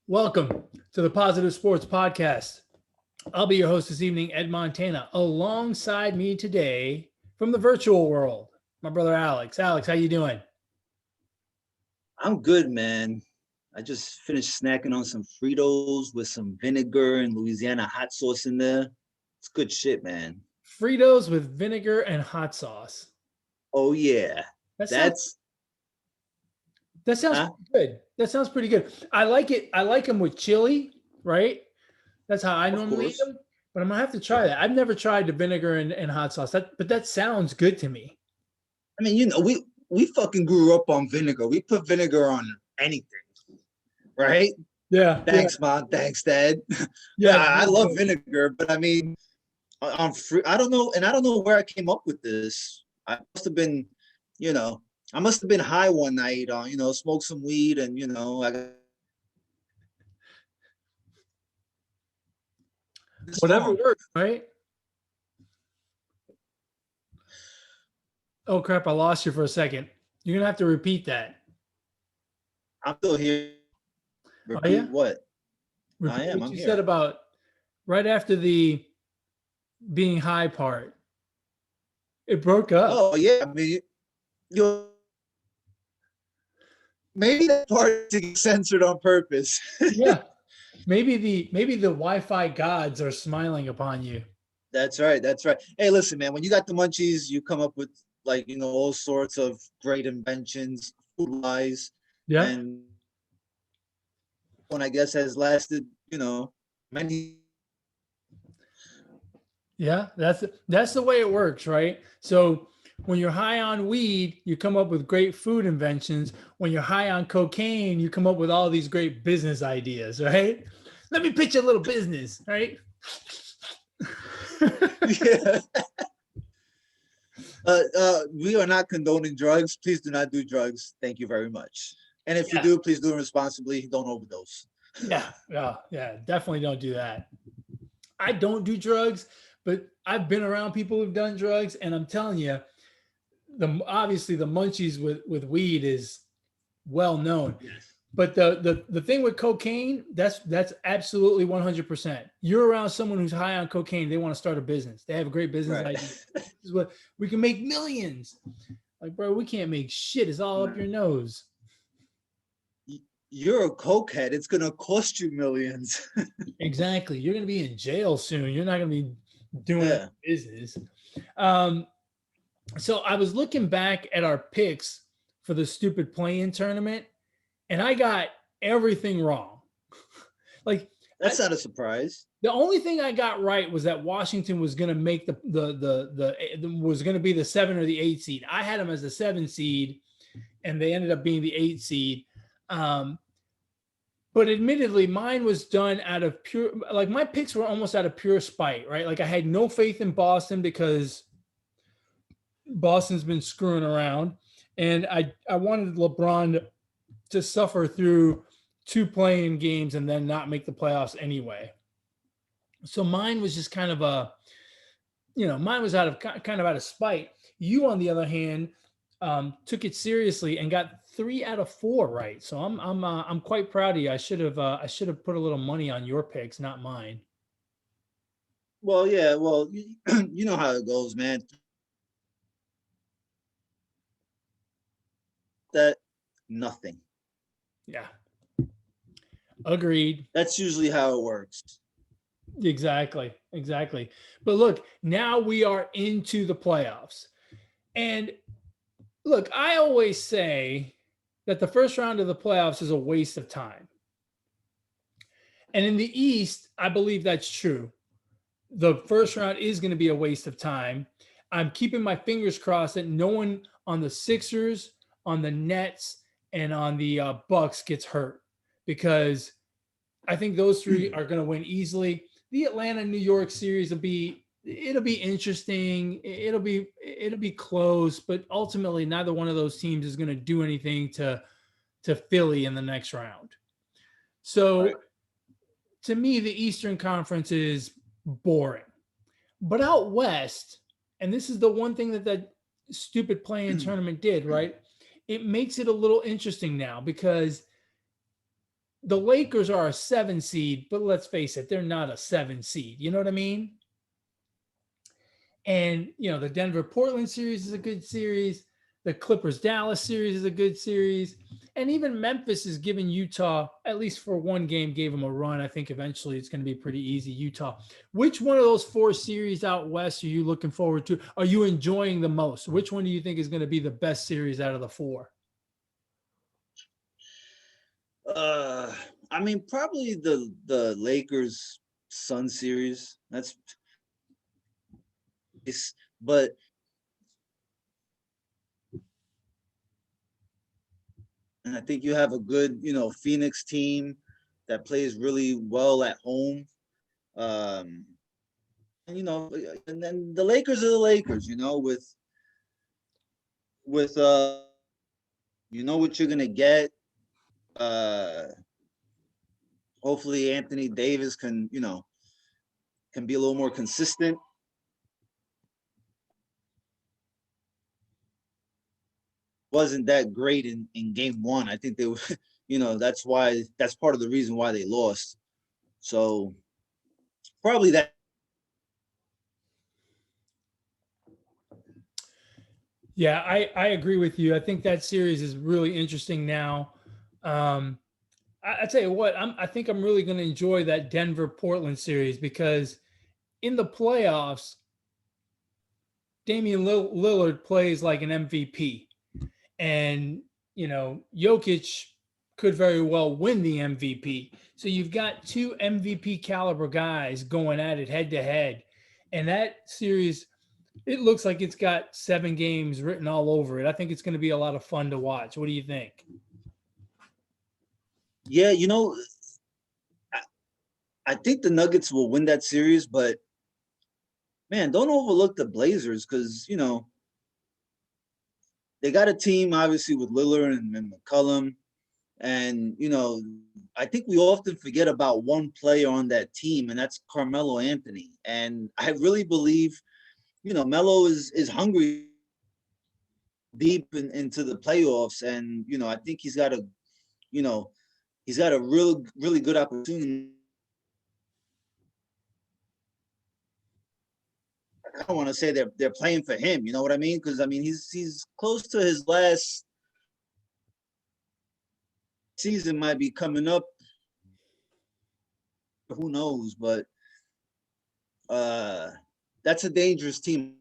Welcome to the Positive Sports Podcast. I'll be your host this evening, Ed Montana. Alongside me today from the virtual world, my brother Alex. Alex, how you doing? I'm good, man. I just finished snacking on some Fritos with some vinegar and Louisiana hot sauce in there. It's good shit, man. Fritos with vinegar and hot sauce. Oh yeah. That sounds That's that sounds huh? pretty good. That sounds pretty good. I like it. I like them with chili, right? That's how I Of normally eat course. them. But I'm gonna have to try that. I've never tried the vinegar and hot sauce. But that sounds good to me. I mean, we fucking grew up on vinegar. We put vinegar on anything, right? Yeah, yeah, Thanks, Mom. Thanks, Dad. But yeah. I love vinegar, but I mean, on free, I don't know, and I don't know where I came up with this. I must have been, you know, I must have been high one night on, smoked some weed, and I got this Whatever song. works, right? Oh crap! I lost you for a second. You're gonna have to repeat that. I'm still here. Oh yeah, Repeat what? I repeat am. what I'm you said here. about right after the being high part. It broke up. Oh yeah. I mean, you maybe that part to get censored on purpose. Yeah, maybe the Wi-Fi gods are smiling upon you. That's right. That's right. Hey, listen, man. When you got the munchies, you come up with like all sorts of great inventions, food wise, Yeah, and one I guess has lasted, many. yeah. That's the way it works, right? So when you're high on weed, you come up with great food inventions. When you're high on cocaine, you come up with all these great business ideas, right? Let me pitch a little business, right? Yeah. We are not condoning drugs. Please do not do drugs. Thank you very much. And if you Yeah, do, please do it responsibly. Don't overdose. yeah. Definitely don't do that. I don't do drugs, but I've been around people who've done drugs, and I'm telling you, obviously the munchies with weed is well known. Yes. But the thing with cocaine, that's absolutely 100%. You're around someone who's high on cocaine, they want to start a business. They have a great business Right. idea. This is what we can make millions. Like, bro, we can't make shit. It's all up your nose. You're a cokehead. It's gonna cost you millions. Exactly. You're gonna be in jail soon. You're not gonna be doing any Yeah. business. Um, so I was looking back at our picks for the stupid play-in tournament, and I got everything wrong. Like That's not a surprise. the only thing I got right was that Washington was going to make the was going to be the 7 or the 8 seed. I had them as the 7 seed, and they ended up being the 8 seed. Um, but admittedly, mine was done out of pure, like my picks were almost out of pure spite, right? Like I had no faith in Boston because Boston's been screwing around, and I wanted LeBron to suffer through 2 playing games and then not make the playoffs anyway. So mine was just kind of mine was kind of out of spite. You, on the other hand, took it seriously and got 3 out of 4 right. So I'm quite proud of you. I should have put a little money on your picks, not mine. Well, yeah. Well, you know how it goes, man. That nothing. Yeah, agreed. That's usually how it works. Exactly. But look, now we are into the playoffs, and look, I always say that the first round of the playoffs is a waste of time. And in the East, I believe that's true. The first round is going to be a waste of time. I'm keeping my fingers crossed that no one on the Sixers, on the Nets, and on the Bucks gets hurt, because I think those 3 are going to win easily. The Atlanta New York series it'll be interesting. It'll be close, but ultimately neither one of those teams is going to do anything to Philly in the next round. So Right. to me, the Eastern Conference is boring. But out west, and this is the one thing that stupid play-in tournament did, right? It makes it a little interesting now, because the Lakers are a 7 seed, but let's face it, they're not a 7 seed. You know what I mean? And, the Denver Portland series is a good series. The Clippers Dallas series is a good series. And even Memphis is giving Utah, at least for one game, gave them a run. I think eventually it's going to be pretty easy. Utah. Which one of those 4 series out west are you looking forward to? Are you enjoying the most? Which one do you think is going to be the best series out of the 4? I mean, probably the Lakers Sun series. That's but and I think you have a good, Phoenix team that plays really well at home. Um, and then the Lakers are the Lakers, with what you're gonna get. Uh, Hopefully Anthony Davis can be a little more consistent. Wasn't that great in game 1. I think they were, that's part of the reason why they lost. So probably that. Yeah, I agree with you. I think that series is really interesting now. I tell you what, I think I'm really going to enjoy that Denver Portland series because in the playoffs, Damian Lillard plays like an MVP, and Jokic could very well win the MVP. So you've got 2 MVP caliber guys going at it head to head, and that series, it looks like it's got 7 games written all over it. I think it's going to be a lot of fun to watch. What do you think? Yeah, I think the Nuggets will win that series, but man, don't overlook the Blazers because they got a team obviously with Lillard and McCollum, and I think we often forget about one player on that team, and that's Carmelo Anthony. And I really believe, Melo is hungry deep into the playoffs, and I think you know, he's got a really good opportunity. I kind of want to say they're playing for him. You know what I mean? Because I mean he's close to his last season, might be coming up. Who knows? But uh, that's a dangerous team.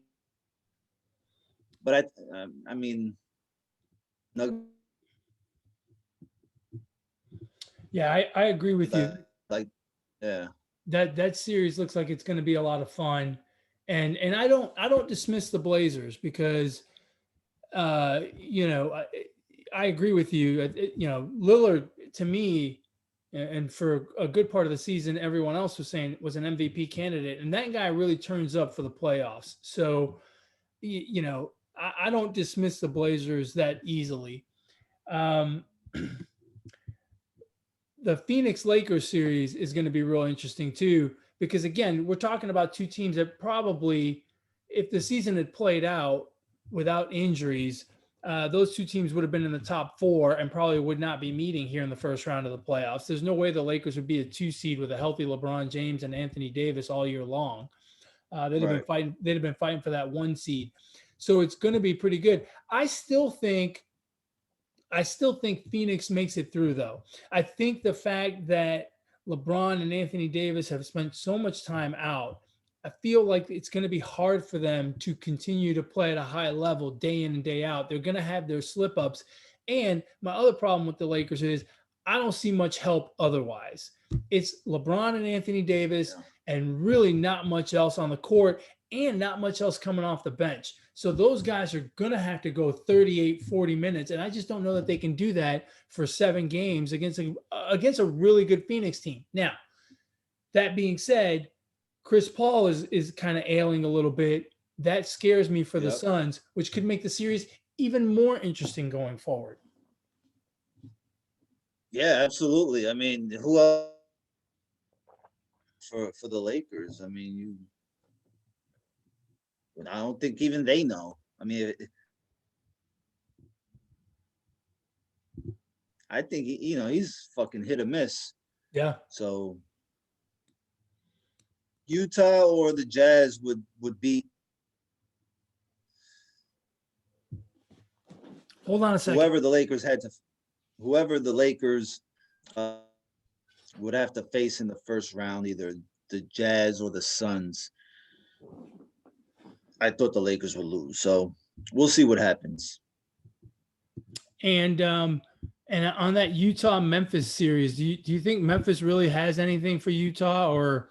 But I mean, no, Yeah, I agree with you. like, yeah, That series looks like it's going to be a lot of fun, and I don't dismiss the Blazers because I agree with you. Lillard to me, and for a good part of the season, everyone else was saying was an MVP candidate, and that guy really turns up for the playoffs. So, I don't dismiss the Blazers that easily. Um, the Phoenix Lakers series is going to be real interesting too, because again, we're talking about 2 teams that probably, if the season had played out without injuries, those 2 teams would have been in the top 4 and probably would not be meeting here in the first round of the playoffs. There's no way the Lakers would be a 2 seed with a healthy LeBron James and Anthony Davis all year long. They'd have been right. fighting. They'd have been fighting for that 1 seed. So it's going to be pretty good. I still think Phoenix makes it through, though. I think the fact that LeBron and Anthony Davis have spent so much time out, I feel like it's going to be hard for them to continue to play at a high level day in and day out. They're going to have their slip ups. And my other problem with the Lakers is I don't see much help otherwise. It's LeBron and Anthony Davis, Yeah. and really not much else on the court and not much else coming off the bench. So those guys are going to have to go 38, 40 minutes. And I just don't know that they can do that for 7 games against a really good Phoenix team. Now, that being said, Chris Paul is kind of ailing a little bit. That scares me for the Yep. Suns, which could make the series even more interesting going forward. Yeah, absolutely. I mean, who else for the Lakers? I mean, I don't think even they know. I mean, I think he's fucking hit or miss. Yeah. So Utah or the Jazz would beat Hold on a second. whoever the Lakers uh, would have to face in the first round, either the Jazz or the Suns. I thought the Lakers would lose, so we'll see what happens. And on that Utah Memphis series, do you think Memphis really has anything for Utah, or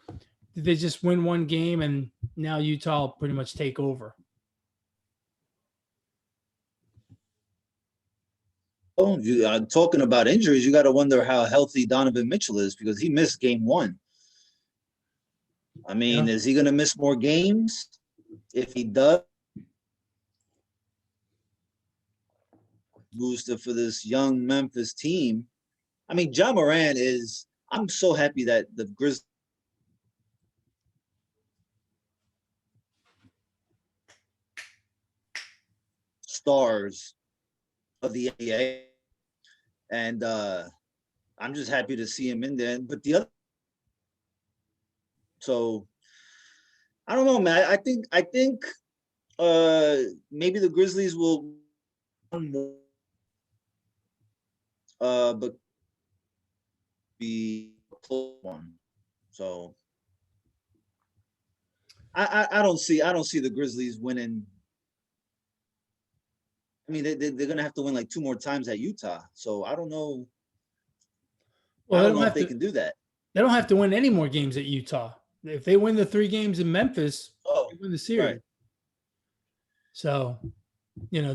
did they just win one game and now Utah will pretty much take over? Oh, talking about injuries, you got to wonder how healthy Donovan Mitchell is, because he missed game one. I mean, Is he going to miss more games? If he does, booster for this young Memphis team. I mean, Ja Morant is. I'm so happy that the Grizzlies stars of the NBA, and I'm just happy to see him in there. But the other, so I don't know, man. I think maybe the Grizzlies will but be a close one. So I don't see the Grizzlies winning. I mean, they're gonna have to win like 2 more times at Utah. So I don't know. Well, I don't know if they can do that. They don't have to win any more games at Utah. If they win the 3 games in Memphis, they win the series. Right. So, Yeah,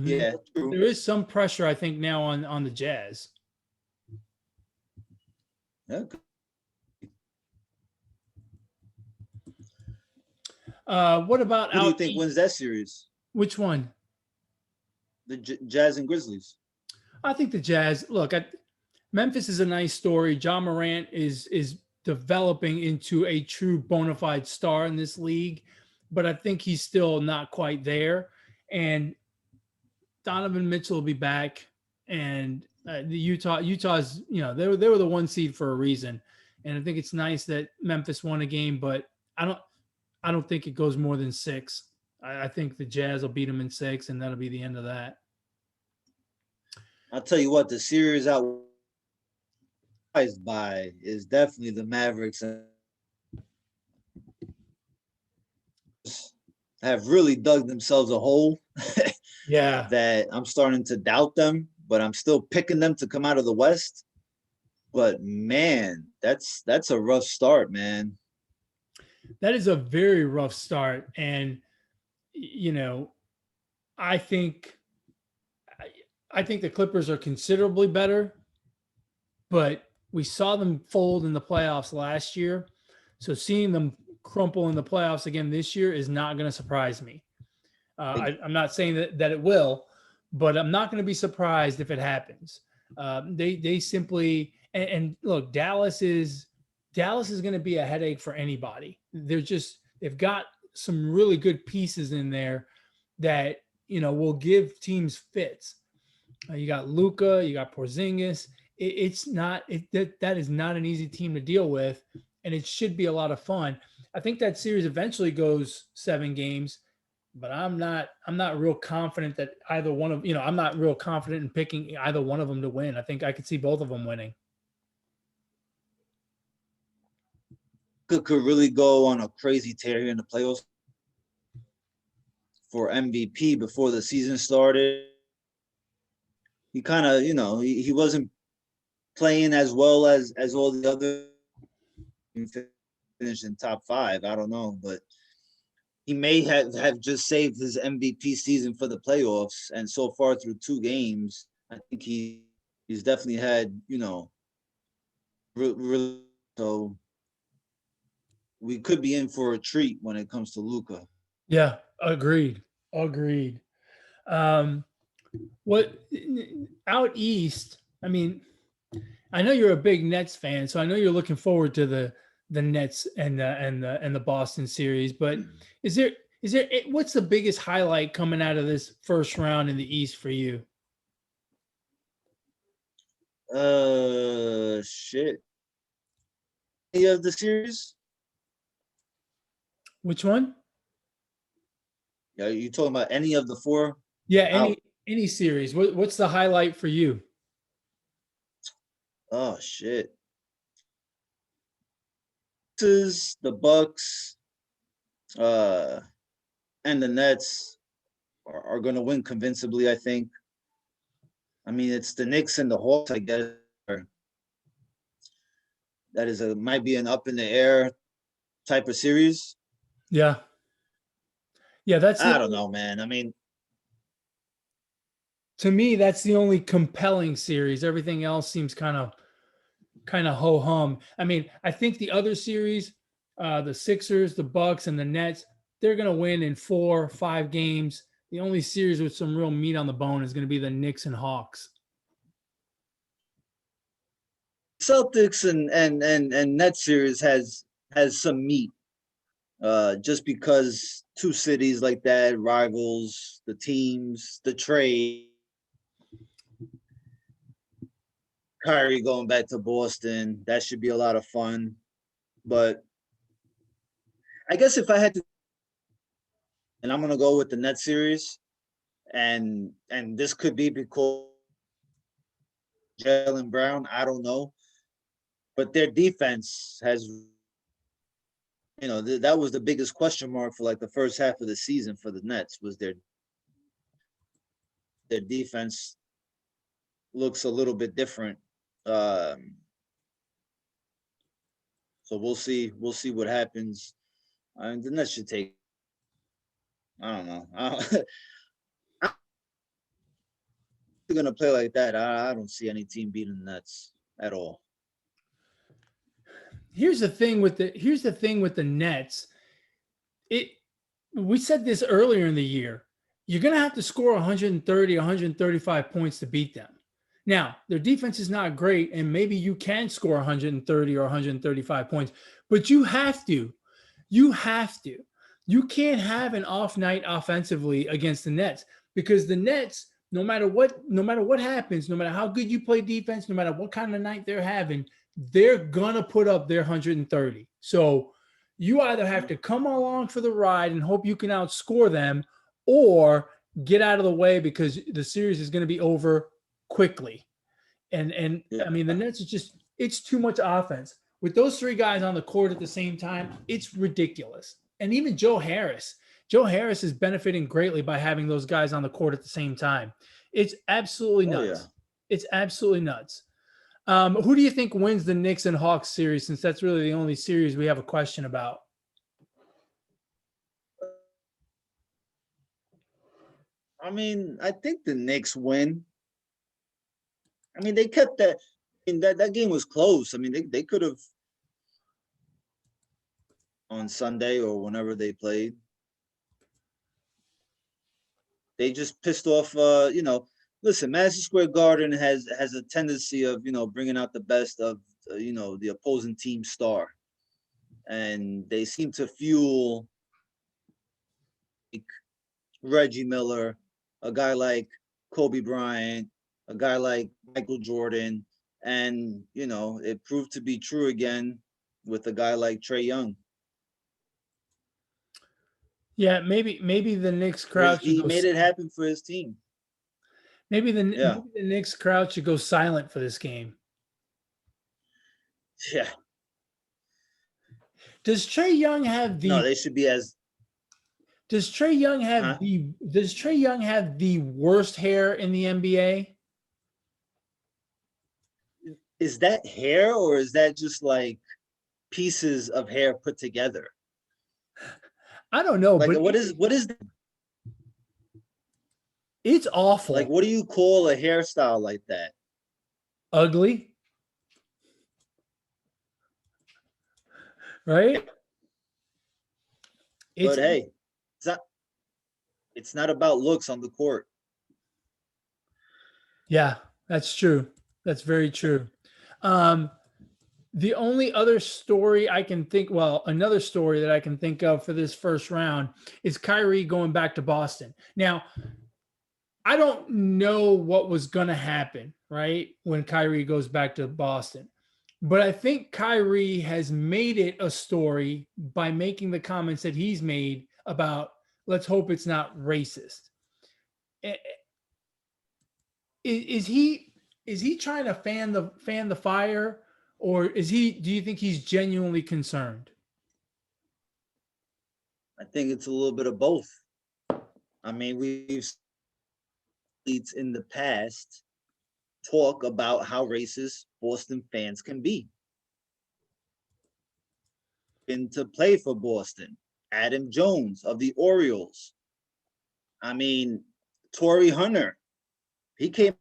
there is some pressure, I think, now on the Jazz. Okay. What about Who do you think wins that series? Which one? The Jazz and Grizzlies. I think the Jazz. Look, Memphis is a nice story. Ja Morant is developing into a true bona fide star in this league, but I think he's still not quite there. And Donovan Mitchell will be back, and the Utah's they were the 1 seed for a reason, and I think it's nice that Memphis won a game, but I don't think it goes more than 6. I think the Jazz will beat them in 6, and that'll be the end of that. I'll tell you what, the series out by is definitely the Mavericks. Have really dug themselves a hole. Yeah. That I'm starting to doubt them, but I'm still picking them to come out of the West. But man, that's a rough start, man. That is a very rough start. And, I think the Clippers are considerably better, but we saw them fold in the playoffs last year. So seeing them crumple in the playoffs again this year is not going to surprise me. I'm not saying that it will, but I'm not going to be surprised if it happens. They simply and look, Dallas is going to be a headache for anybody. They've got some really good pieces in there that will give teams fits. You got Luka, you got Porzingis. That is not an easy team to deal with, and it should be a lot of fun. I think that series eventually goes 7 games. But I'm not real confident that either one of, I'm not real confident in picking either one of them to win. I think I could see both of them winning. Could really go on a crazy tear here in the playoffs for MVP before the season started. He kind of, he wasn't playing as well as all the other finished in top 5. I don't know, but he may have just saved his MVP season for the playoffs. And so far through 2 games, I think he's definitely had, so we could be in for a treat when it comes to Luka. Yeah, agreed. What out east? I mean, I know you're a big Nets fan, so I know you're looking forward to the Nets and the Boston series. But is there what's the biggest highlight coming out of this first round in the East for you? Shit. Any of the series? Which one? Yeah, you talking about any of the four Yeah, out? any series. What's the highlight for you? Oh shit. This is the Bucks, uh, and the Nets are going to win convincingly. I think. I mean, it's the Knicks and the Hawks. I guess that is might be an up in the air type of series. Yeah. Yeah, that's the I don't know, man. I mean, to me, that's the only compelling series. Everything else seems kind of ho hum. I mean, I think the other series, the Sixers, the Bucks, and the Nets, they're gonna win in 4 or 5 games. The only series with some real meat on the bone is gonna be the Knicks and Hawks. Celtics and Nets series has some meat. Just because two cities like that, rivals, the teams, the trade, Kyrie going back to Boston, that should be a lot of fun. But I guess if I had to, and I'm gonna go with the Nets series, and this could be because Jalen Brown, I don't know, but their defense has, that was the biggest question mark for like the first half of the season for the Nets was their defense looks a little bit different. So we'll see. We'll see what happens. The Nets should take. I don't know. They're gonna play like that. I don't see any team beating the Nets at all. Here's the thing with the Nets. We said this earlier in the year. You're going to have to score 130, 135 points to beat them. Now, their defense is not great, and maybe you can score 130 or 135 points, but you have to. You have to. You can't have an off night offensively against the Nets because the Nets, no matter what happens, no matter how good you play defense, no matter what kind of night they're having, they're gonna put up their 130. So you either have to come along for the ride and hope you can outscore them, or get out of the way because the series is going to be over quickly. And Yeah. I mean, the Nets is just, it's too much offense. With those three guys on the court at the same time, it's ridiculous. And even Joe Harris is benefiting greatly by having those guys on the court at the same time. It's absolutely nuts. Yeah. It's absolutely nuts. Who do you think wins the Knicks and Hawks series, since that's really the only series we have a question about? I mean, I think the Knicks win. I mean, they kept that. I mean, that game was close. I mean, they could have on Sunday or whenever they played. They just pissed off. Listen, Madison Square Garden has a tendency of bringing out the best of the opposing team star, and they seem to fuel like Reggie Miller, a guy like Kobe Bryant, a guy like Michael Jordan, and it proved to be true again with a guy like Trae Young. Yeah, maybe the Knicks crowd should He go. made it happen for his team. Maybe the Knicks crowd should go silent for this game. Yeah. Does Trae Young have the? No, they should be as. Does Trae Young have Huh? Does Trae Young have the worst hair in the NBA? Is that hair or is that just like pieces of hair put together? I don't know, Like but what is it's awful. like what do you call a hairstyle like that? Ugly, right? But hey, it's not about looks on the court. Yeah, that's true. That's very true. The only other story I can think, another story that I can think of for this first round is Kyrie going back to Boston. Now, I don't know what was going to happen right? When Kyrie goes back to Boston. But I think Kyrie has made it a story by making the comments that he's made about let's hope it's not racist. Is he trying to fan the fire, or do you think he's genuinely concerned? I think it's a little bit of both. I mean, we've in the past talk about how racist Boston fans can be. Been to play for Boston, Adam Jones of the Orioles. I mean, Torrey Hunter, he came,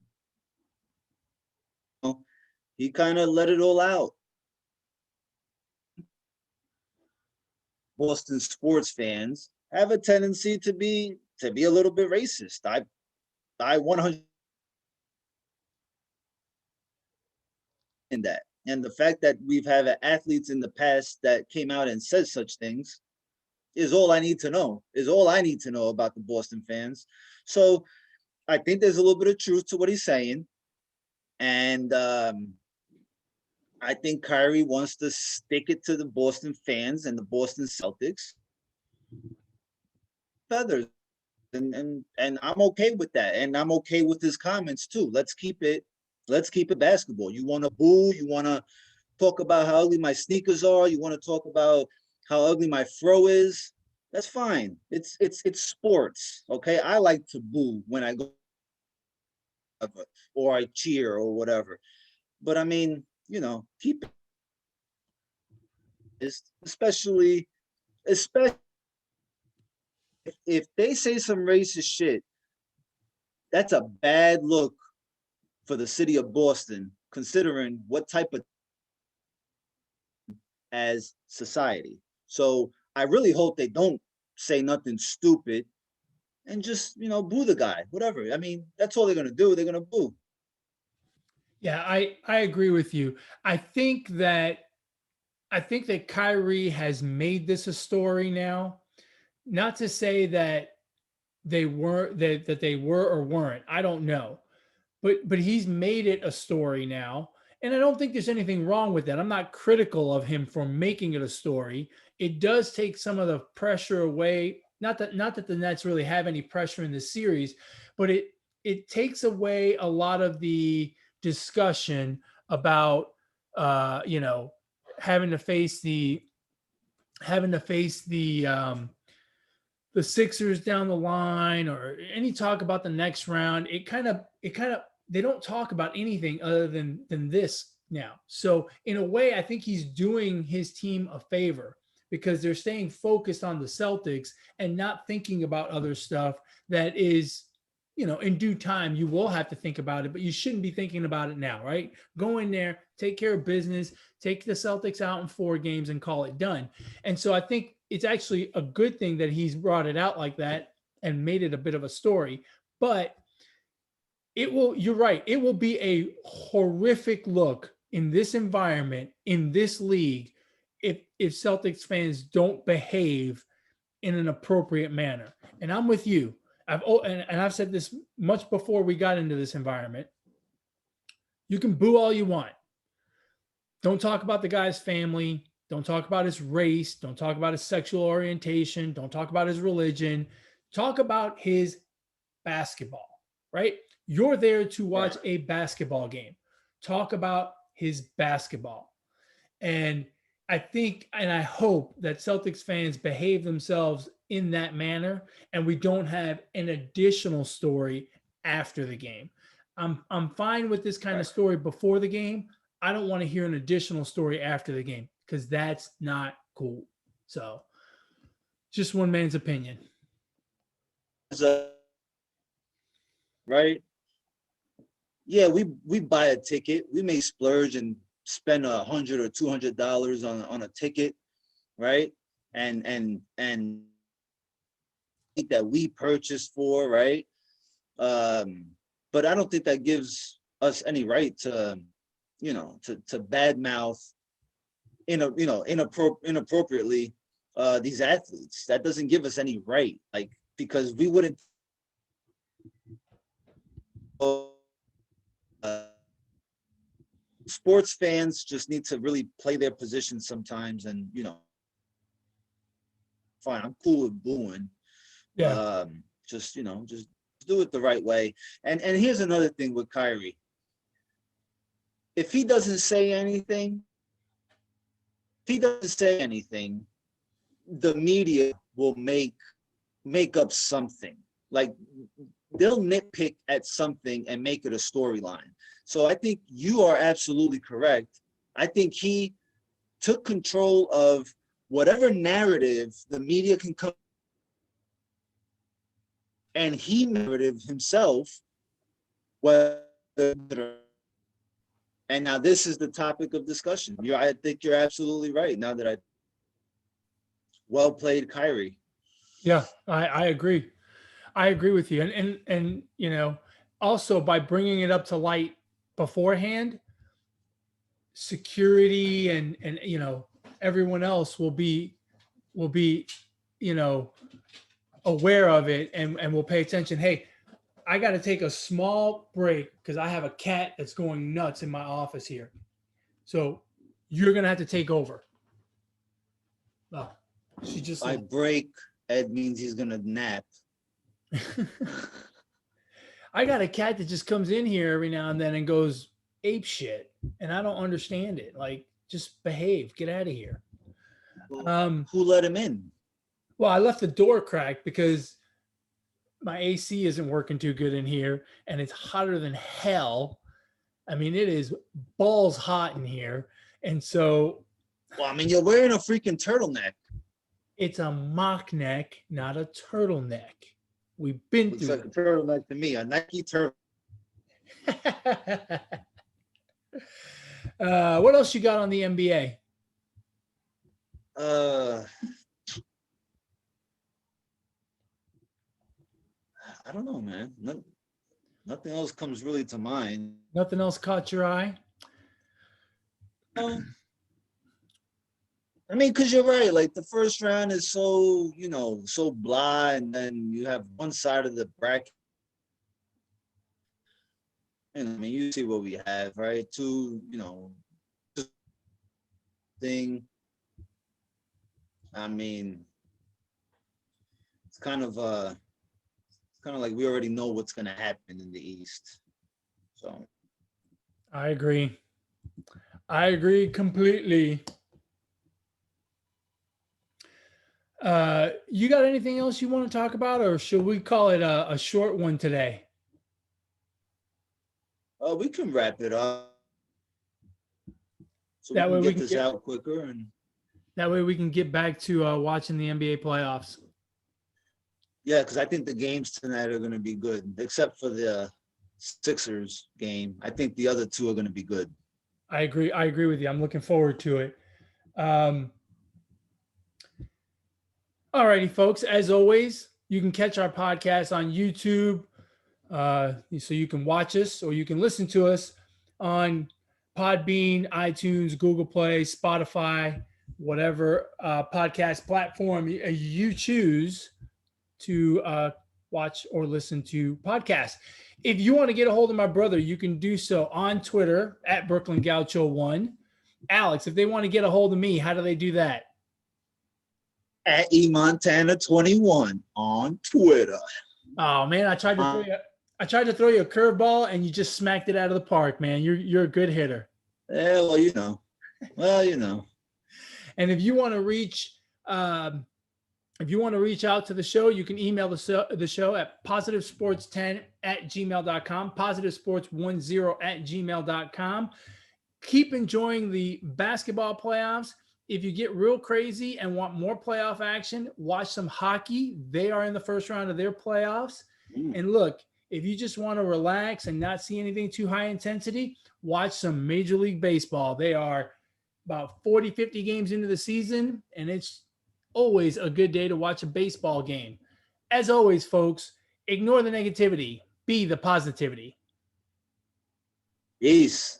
he kind of let it all out. Boston sports fans have a tendency to be a little bit racist. I 100 in that. And the fact that we've had athletes in the past that came out and said such things is all I need to know. Is all I need to know about the Boston fans. So I think there's a little bit of truth to what he's saying, and I think Kyrie wants to stick it to the Boston fans and the Boston Celtics feathers, and I'm okay with that, and I'm okay with his comments too. Let's keep it basketball. You want to boo? You want to talk about how ugly my sneakers are? You want to talk about how ugly my fro is? That's fine. It's sports, okay? I like to boo when I go or I cheer or whatever. But I mean, keep it, especially if they say some racist shit, that's a bad look for the city of Boston, considering what type of as society. So I really hope they don't say nothing stupid and just, boo the guy, whatever. I mean, that's all they're going to do. They're going to boo. Yeah, I agree with you. I think that Kyrie has made this a story now. Not to say that they were or weren't. I don't know. But he's made it a story now. And I don't think there's anything wrong with that. I'm not critical of him for making it a story. It does take some of the pressure away. Not that the Nets really have any pressure in this series, but it takes away a lot of the discussion about having to face the Sixers down the line, or any talk about the next round. It kind of they don't talk about anything other than this now. So in a way, I think he's doing his team a favor because they're staying focused on the Celtics and not thinking about other stuff that is, in due time you will have to think about it, but you shouldn't be thinking about it now, right? Go in there, take care of business, take the Celtics out in 4 games and call it done. And so I think it's actually a good thing that he's brought it out like that and made it a bit of a story. But you're right, it will be a horrific look in this environment, in this league, if Celtics fans don't behave in an appropriate manner. And I'm with you. I've said this much before we got into this environment. You can boo all you want. Don't talk about the guy's family. Don't talk about his race. Don't talk about his sexual orientation. Don't talk about his religion. Talk about his basketball, right? You're there to watch a basketball game. Talk about his basketball. And I think and I hope that Celtics fans behave themselves in that manner and we don't have an additional story after the game. I'm fine with this kind of story before the game. I don't want to hear an additional story after the game because that's not cool. So, just one man's opinion. Right? Yeah, we buy a ticket. We may splurge and spend $100 or $200 on a ticket, right? And that we purchased for, right? But I don't think that gives us any right to badmouth inappropriately these athletes. That doesn't give us any right, like, because we wouldn't sports fans just need to really play their position sometimes, and fine, I'm cool with booing. Yeah. Just just do it the right way. And here's another thing with Kyrie. If he doesn't say anything, the media will make up something. Like, they'll nitpick at something and make it a storyline. So I think you are absolutely correct. I think he took control of whatever narrative the media can come, and he narrative himself. And now this is the topic of discussion. I think you're absolutely right. Now that well played, Kyrie. Yeah, I agree. I agree with you. And also by bringing it up to light beforehand, security and everyone else will be aware of it and will pay attention. Hey, I got to take a small break because I have a cat that's going nuts in my office here. So you're going to have to take over. Oh, she just by break, Ed means he's going to nap. I got a cat that just comes in here every now and then and goes ape shit, and I don't understand it. Like, just behave, get out of here. Who let him in? Well, I left the door cracked because my AC isn't working too good in here, and it's hotter than hell. I mean, it is balls hot in here, and so. Well, I mean, you're wearing a freaking turtleneck. It's a mock neck, not a turtleneck. We've been Looks through like a turtleneck to me, a Nike turtle. What else you got on the NBA? I don't know, man. Nothing else comes really to mind. Nothing else caught your eye? I mean, because you're right. Like, the first round is so, so blah, and then you have one side of the bracket. And I mean, you see what we have, right? Two, thing. I mean, it's kind of like we already know what's going to happen in the East. So I agree completely. You got anything else you want to talk about, or should we call it a short one today? We can wrap it up. So that we way can get this out quicker, and that way we can get back to watching the NBA playoffs. Yeah, because I think the games tonight are going to be good, except for the Sixers game. I think the other two are going to be good. I agree with you. I'm looking forward to it. All righty, folks. As always, you can catch our podcast on YouTube, so you can watch us, or you can listen to us on Podbean, iTunes, Google Play, Spotify, whatever podcast platform you choose to watch or listen to podcasts. If you want to get a hold of my brother, you can do so on Twitter at Brooklyn Gaucho 1. Alex, if they want to get a hold of me, how do they do that? At eMontana21 on Twitter. Oh man, I tried to throw you a curveball and you just smacked it out of the park, man. You're a good hitter. Yeah, well, And if you want to reach out to the show, you can email the show at positivesports10@gmail.com, positivesports10@gmail.com. Keep enjoying the basketball playoffs. If you get real crazy and want more playoff action, watch some hockey. They are in the first round of their playoffs. And look, if you just want to relax and not see anything too high intensity, watch some Major League Baseball. They are about 40, 50 games into the season, and it's always a good day to watch a baseball game. As always, folks, ignore the negativity. Be the positivity. Peace.